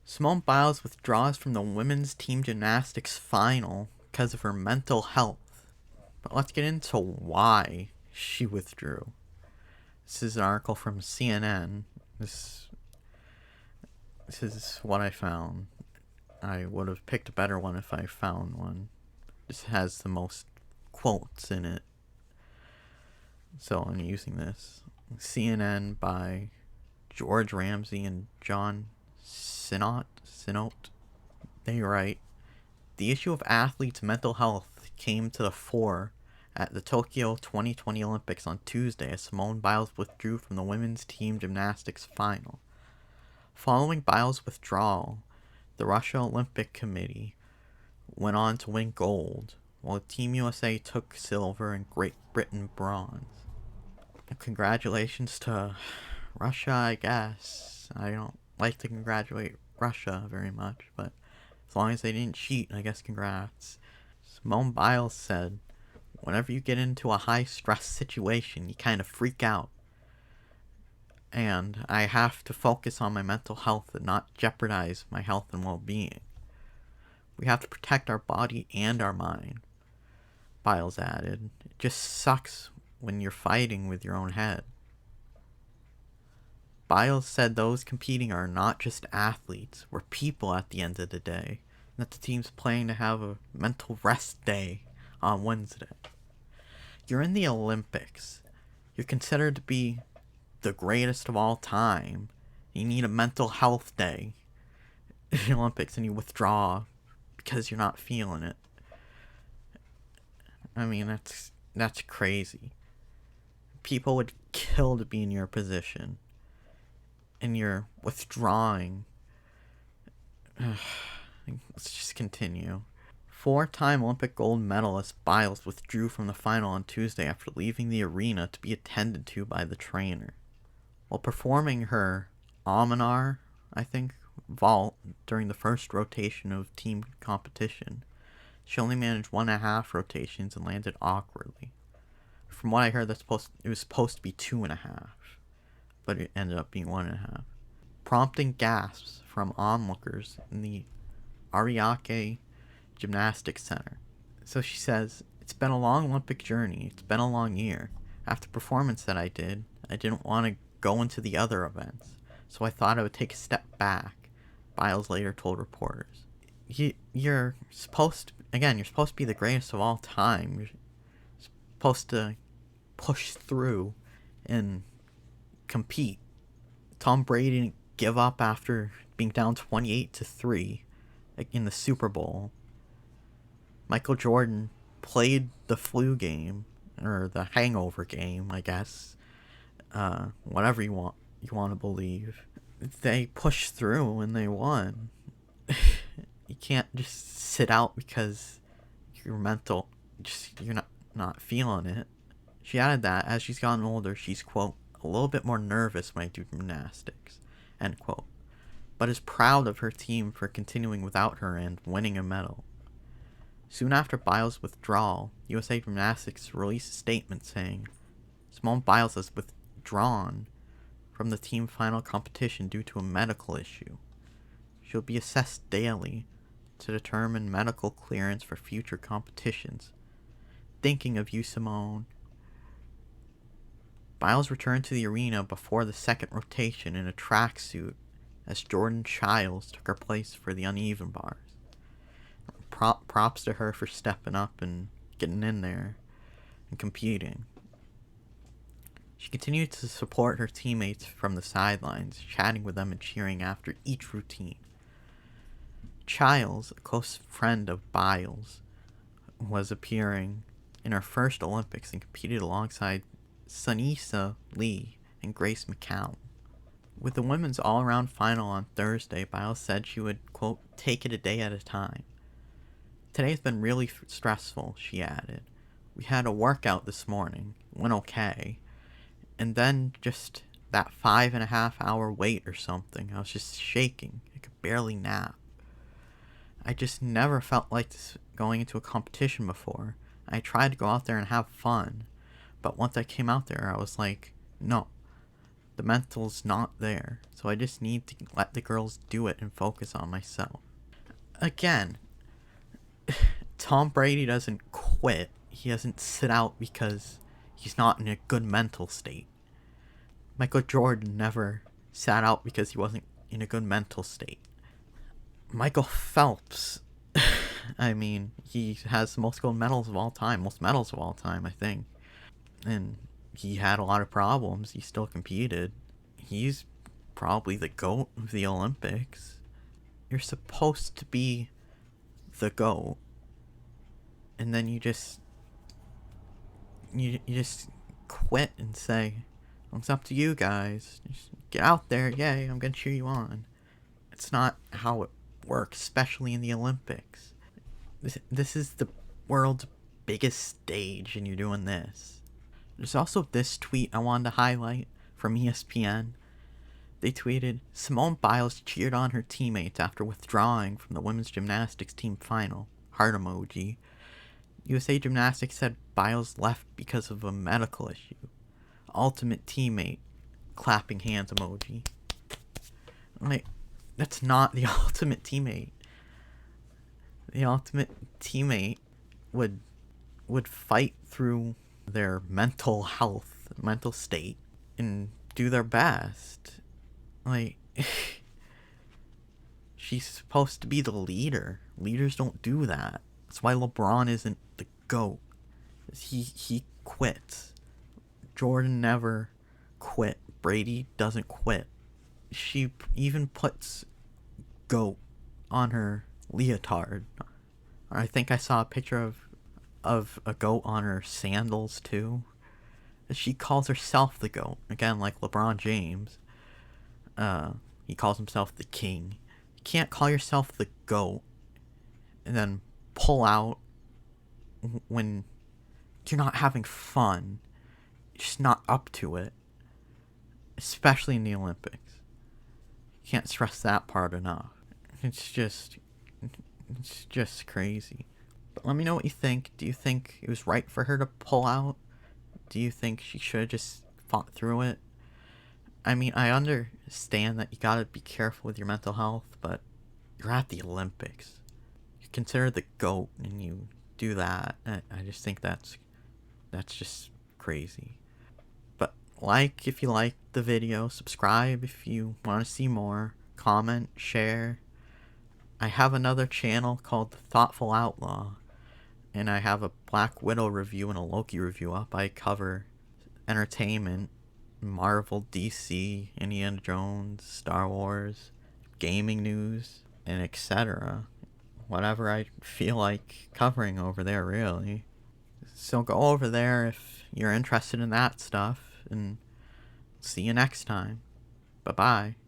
Simone Biles withdraws from the women's team gymnastics final because of her mental health. But let's get into why she withdrew. This is an article from CNN. This is what I found. I would have picked a better one if I found one. This has the most quotes in it. So I'm using this. CNN by George Ramsey and John Sinnott. They write, the issue of athletes' mental health came to the fore at the Tokyo 2020 Olympics on Tuesday as Simone Biles withdrew from the women's team gymnastics final. Following Biles' withdrawal, the Russia Olympic Committee went on to win gold, while Team USA took silver and Great Britain bronze. Congratulations to Russia, I guess. I don't like to congratulate Russia very much, but as long as they didn't cheat, I guess congrats. Simone Biles said, whenever you get into a high-stress situation, you kind of freak out. And I have to focus on my mental health and not jeopardize my health and well-being. We have to protect our body and our mind, Biles added. It just sucks when you're fighting with your own head. Biles said those competing are not just athletes, we're people at the end of the day, and that the team's planning to have a mental rest day on Wednesday. You're in the Olympics. You're considered to be the greatest of all time. You need a mental health day in the Olympics and you withdraw because you're not feeling it. I mean, that's crazy. People would kill to be in your position. And you're withdrawing. Let's just continue. Four-time Olympic gold medalist Biles withdrew from the final on Tuesday after leaving the arena to be attended to by the trainer. While performing her Almanar, vault during the first rotation of team competition, she only managed 1.5 rotations and landed awkwardly. From what I heard, it was supposed to be 2.5. But it ended up being 1.5, prompting gasps from onlookers in the Ariake Gymnastics Center. So she says, it's been a long Olympic journey. It's been a long year. After the performance that I didn't want to go into the other events, so I thought I would take a step back, Biles later told reporters. You're supposed to be the greatest of all time. You're supposed to push through and compete. Tom Brady didn't give up after being down 28-3 in the Super Bowl. Michael Jordan played the flu game, or the hangover game, I guess. Whatever you want to believe. They pushed through and they won. You can't just sit out because you're not feeling it. She added that as she's gotten older, she's, quote, a little bit more nervous when I do gymnastics, end quote, but is proud of her team for continuing without her and winning a medal. Soon after Biles' withdrawal, USA Gymnastics released a statement saying, Simone Biles has withdrawn from the team final competition due to a medical issue. She'll be assessed daily to determine medical clearance for future competitions. Thinking of you, Simone. Biles returned to the arena before the second rotation in a tracksuit as Jordan Childs took her place for the uneven bars. Props to her for stepping up and getting in there and competing. She continued to support her teammates from the sidelines, chatting with them and cheering after each routine. Childs, a close friend of Biles, was appearing in her first Olympics and competed alongside Sunisa Lee and Grace McCown. With the women's all-around final on Thursday, Biles said she would, quote, take it a day at a time. Today's been really stressful, she added. We had a workout this morning, went okay, and then just that 5.5-hour wait or something, I was just shaking. I could barely nap. I just never felt like this going into a competition before. I tried to go out there and have fun. But once I came out there, I was like, no, The mental's not there. So I just need to let the girls do it and focus on myself. Again, Tom Brady doesn't quit. He doesn't sit out because he's not in a good mental state. Michael Jordan never sat out because he wasn't in a good mental state. Michael Phelps, I mean, he has the most gold medals of all time. Most medals of all time, I think. And he had a lot of problems. He still competed. He's probably the GOAT of the Olympics. You're supposed to be the GOAT. And then you just quit and say, well, it's up to you guys. Just get out there. Yay, I'm going to cheer you on. It's not how it works, especially in the Olympics. This is the world's biggest stage, and you're doing this. There's also this tweet I wanted to highlight from ESPN. They tweeted, Simone Biles cheered on her teammates after withdrawing from the women's gymnastics team final. Heart emoji. USA Gymnastics said Biles left because of a medical issue. Ultimate teammate. Clapping hands emoji. Like, that's not the ultimate teammate. The ultimate teammate would fight through their mental health, mental state, and do their best. Like, she's supposed to be the leader. Leaders don't do that. That's why LeBron isn't the GOAT. He quits. Jordan never quit. Brady doesn't quit. She even puts GOAT on her leotard. I think I saw a picture of a goat on her sandals too. She calls herself the GOAT. Again, like LeBron James. He calls himself the king. You can't call yourself the GOAT and then pull out when you're not having fun. You're just not up to it. Especially in the Olympics. You can't stress that part enough. It's just crazy. But let me know what you think. Do you think it was right for her to pull out? Do you think she should have just fought through it? I mean, I understand that you gotta be careful with your mental health, but you're at the Olympics. You're considered the GOAT and you do that. I just think that's just crazy. But like if you liked the video, subscribe if you want to see more, comment, share. I have another channel called The Thoughtful Outlaw, and I have a Black Widow review and a Loki review up. I cover entertainment, Marvel, DC, Indiana Jones, Star Wars, gaming news, and etc. Whatever I feel like covering over there, really. So go over there if you're interested in that stuff, and see you next time. Bye-bye.